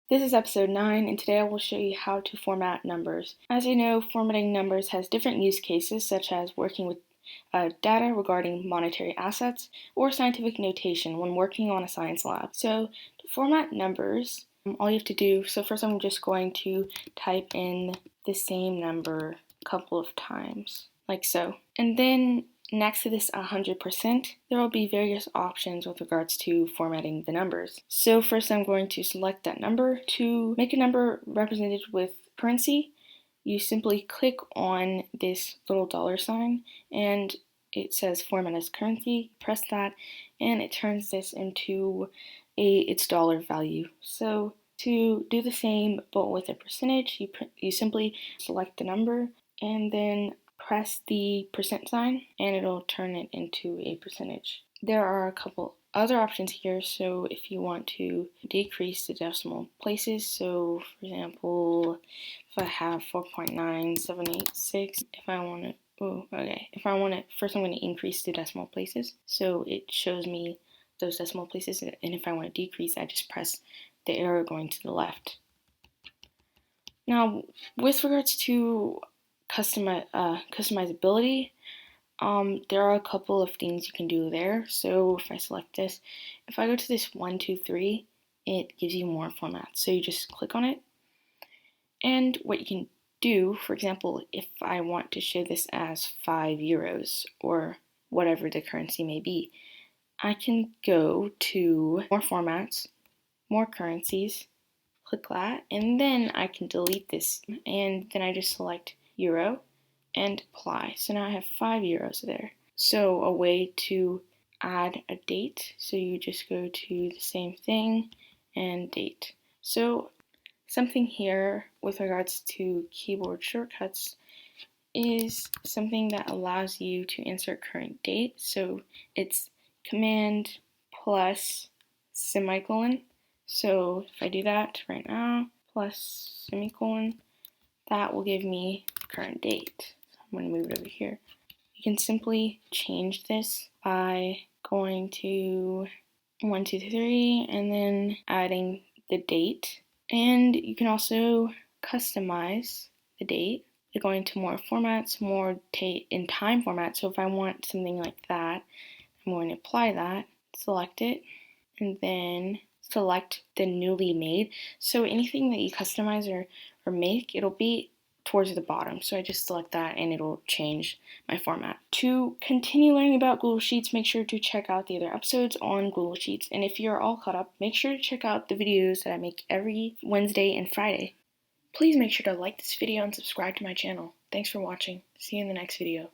This is episode 9, and today I will show you how to format numbers. As you know, formatting numbers has different use cases, such as working with data regarding monetary assets or scientific notation when working on a science lab. So to format numbers, all you have to do, so first I'm just going to type in the same number a couple of times, like so. And then next to this 100%, there will be various options with regards to formatting the numbers. So first I'm going to select that number. To make a number represented with currency, you simply click on this little $sign and it says format as currency. Press that and it turns this into its dollar value. So to do the same but with a percentage, you simply select the number and then press the percent sign and it'll turn it into a percentage. There are a couple other options here, so if you want to decrease the decimal places, so for example, if I have 4.9786, if I want to, first I'm going to increase the decimal places, so it shows me those decimal places, and if I want to decrease, I just press the arrow going to the left. Now, with regards to customizability, there are a couple of things you can do there. So if I select this, if I go to this 1, 2, 3, it gives you more formats. So you just click on it. And what you can do, for example, if I want to show this as €5 or whatever the currency may be, I can go to more formats, more currencies, click that, and then I can delete this, and then I just select euro and apply. So now I have €5 there. So a way to add a date, so you just go to the same thing and date. So something here with regards to keyboard shortcuts is something that allows you to insert current date. So it's Command plus semicolon. So if I do that right now, plus semicolon, that will give me current date. So I'm going to move it over here. You can simply change this by going to 1, 2, 3, and then adding the date. And you can also customize the date. You're going to more formats, more in time format. So if I want something like that, I'm going to apply that, select it, and then select the newly made. So anything that you customize or make, it'll be towards the bottom. So I just select that and it'll change my format. To continue learning about Google Sheets, make sure to check out the other episodes on Google Sheets. And if you're all caught up, make sure to check out the videos that I make every Wednesday and Friday. Please make sure to like this video and subscribe to my channel. Thanks for watching. See you in the next video.